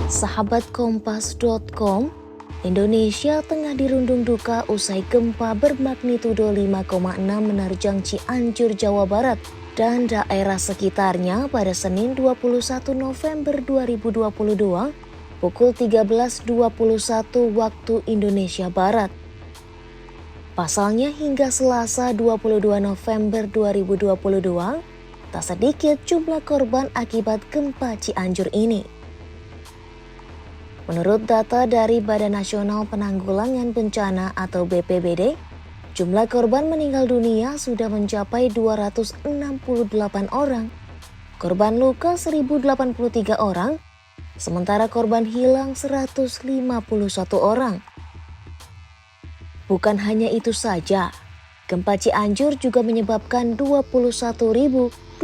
Sahabat Kompas.com, Indonesia tengah dirundung duka usai gempa bermagnitudo 5,6 menerjang Cianjur, Jawa Barat dan daerah sekitarnya pada Senin 21 November 2022 pukul 13.21 waktu Indonesia Barat. Pasalnya hingga Selasa 22 November 2022, tak sedikit jumlah korban akibat gempa Cianjur ini. Menurut data dari Badan Nasional Penanggulangan Bencana atau BPBD, jumlah korban meninggal dunia sudah mencapai 268 orang. Korban luka 1.083 orang, sementara korban hilang 151 orang. Bukan hanya itu saja, gempa Cianjur juga menyebabkan 21.282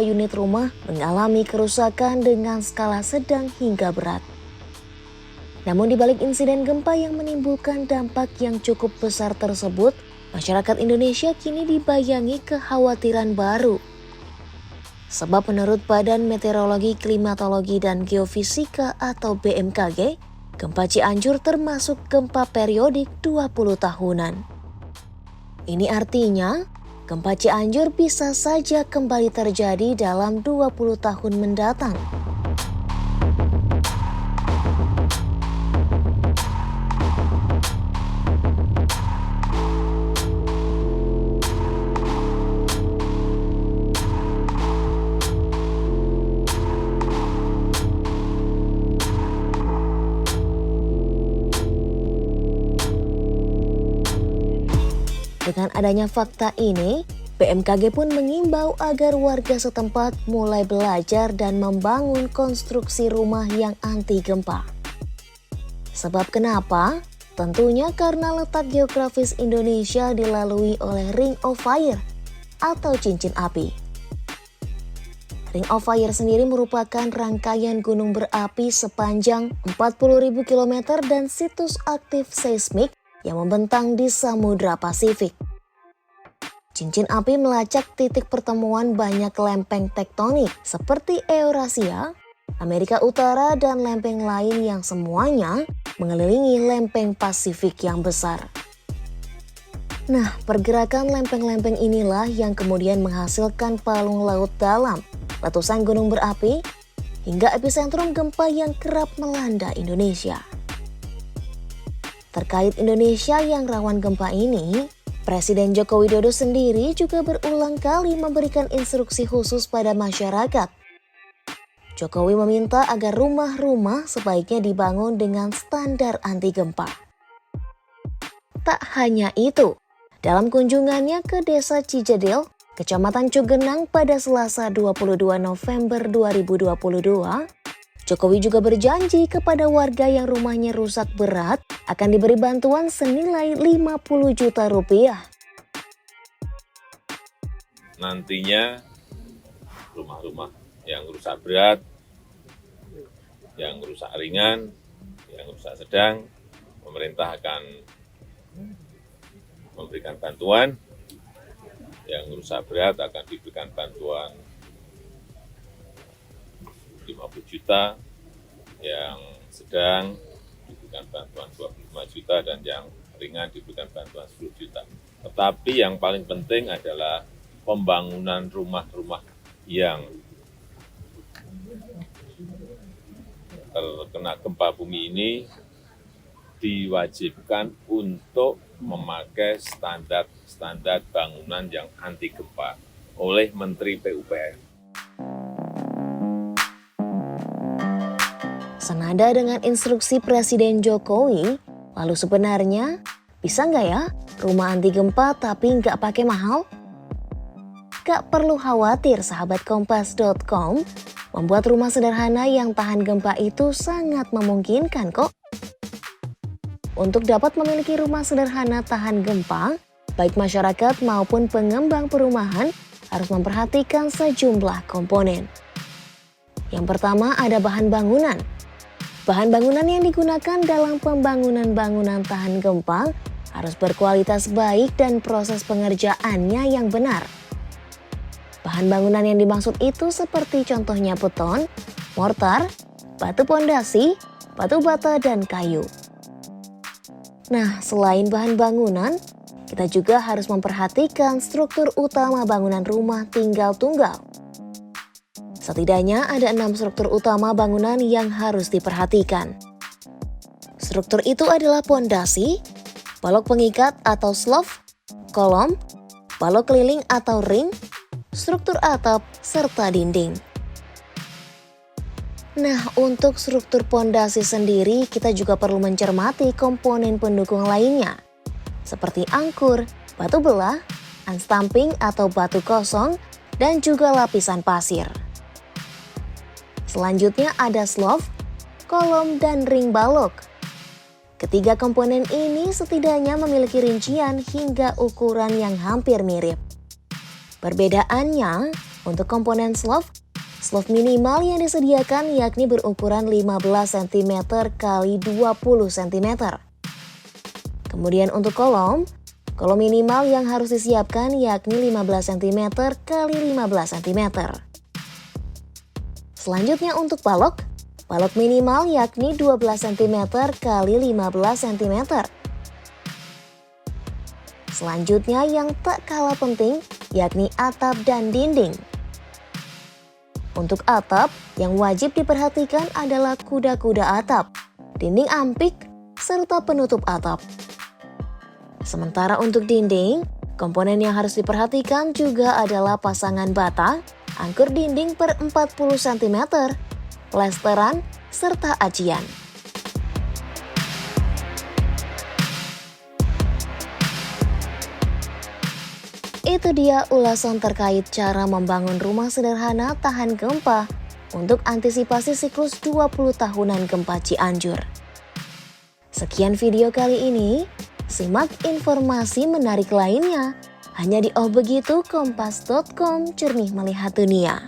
unit rumah mengalami kerusakan dengan skala sedang hingga berat. Namun di balik insiden gempa yang menimbulkan dampak yang cukup besar tersebut, masyarakat Indonesia kini dibayangi kekhawatiran baru. Sebab menurut Badan Meteorologi, Klimatologi, dan Geofisika atau BMKG, gempa Cianjur termasuk gempa periodik 20 tahunan. Ini artinya, gempa Cianjur bisa saja kembali terjadi dalam 20 tahun mendatang. Dengan adanya fakta ini, BMKG pun mengimbau agar warga setempat mulai belajar dan membangun konstruksi rumah yang anti gempa. Sebab kenapa? Tentunya karena letak geografis Indonesia dilalui oleh Ring of Fire atau cincin api. Ring of Fire sendiri merupakan rangkaian gunung berapi sepanjang 40.000 km dan situs aktif seismik yang membentang di Samudra Pasifik. Cincin api melacak titik pertemuan banyak lempeng tektonik seperti Eurasia, Amerika Utara, dan lempeng lain yang semuanya mengelilingi lempeng Pasifik yang besar. Nah, pergerakan lempeng-lempeng inilah yang kemudian menghasilkan palung laut dalam, letusan gunung berapi, hingga epicentrum gempa yang kerap melanda Indonesia. Terkait Indonesia yang rawan gempa ini, Presiden Joko Widodo sendiri juga berulang kali memberikan instruksi khusus pada masyarakat. Jokowi meminta agar rumah-rumah sebaiknya dibangun dengan standar anti gempa. Tak hanya itu, dalam kunjungannya ke Desa Cijedil, Kecamatan Cugenang pada Selasa 22 November 2022, Jokowi juga berjanji kepada warga yang rumahnya rusak berat akan diberi bantuan senilai 50 juta rupiah. Nantinya rumah-rumah yang rusak berat, yang rusak ringan, yang rusak sedang, pemerintah akan memberikan bantuan. Yang rusak berat akan diberikan bantuan 50 juta, yang sedang diberikan bantuan 25 juta, dan yang ringan diberikan bantuan 10 juta. Tetapi yang paling penting adalah pembangunan rumah-rumah yang terkena gempa bumi ini diwajibkan untuk memakai standar bangunan yang anti gempa oleh Menteri PUPR. Senada dengan instruksi Presiden Jokowi, lalu sebenarnya bisa nggak ya rumah anti gempa tapi nggak pakai mahal? Gak perlu khawatir sahabat Kompas.com, membuat rumah sederhana yang tahan gempa itu sangat memungkinkan kok. Untuk dapat memiliki rumah sederhana tahan gempa, baik masyarakat maupun pengembang perumahan harus memperhatikan sejumlah komponen. Yang pertama ada bahan bangunan. Bahan bangunan yang digunakan dalam pembangunan bangunan tahan gempa harus berkualitas baik dan proses pengerjaannya yang benar. Bahan bangunan yang dimaksud itu seperti contohnya beton, mortar, batu pondasi, batu bata, dan kayu. Nah, selain bahan bangunan, kita juga harus memperhatikan struktur utama bangunan rumah tinggal tunggal. Setidaknya ada 6 struktur utama bangunan yang harus diperhatikan. Struktur itu adalah pondasi, balok pengikat atau slof, kolom, balok keliling atau ring, struktur atap, serta dinding. Nah, untuk struktur pondasi sendiri, kita juga perlu mencermati komponen pendukung lainnya, seperti angkur, batu belah, unstamping atau batu kosong, dan juga lapisan pasir. Selanjutnya ada slof, kolom, dan ring balok. Ketiga komponen ini setidaknya memiliki rincian hingga ukuran yang hampir mirip. Perbedaannya, untuk komponen slof minimal yang disediakan yakni berukuran 15 cm x 20 cm. Kemudian untuk kolom minimal yang harus disiapkan yakni 15 cm x 15 cm. Selanjutnya untuk balok minimal yakni 12 cm x 15 cm. Selanjutnya yang tak kalah penting yakni atap dan dinding. Untuk atap, yang wajib diperhatikan adalah kuda-kuda atap, dinding ampik, serta penutup atap. Sementara untuk dinding, komponen yang harus diperhatikan juga adalah pasangan bata, angkur dinding per 40 cm, plesteran, serta acian. Itu dia ulasan terkait cara membangun rumah sederhana tahan gempa untuk antisipasi siklus 20 tahunan gempa Cianjur. Sekian video kali ini, simak informasi menarik lainnya hanya di Oh Begitu Kompas.com, jernih melihat dunia.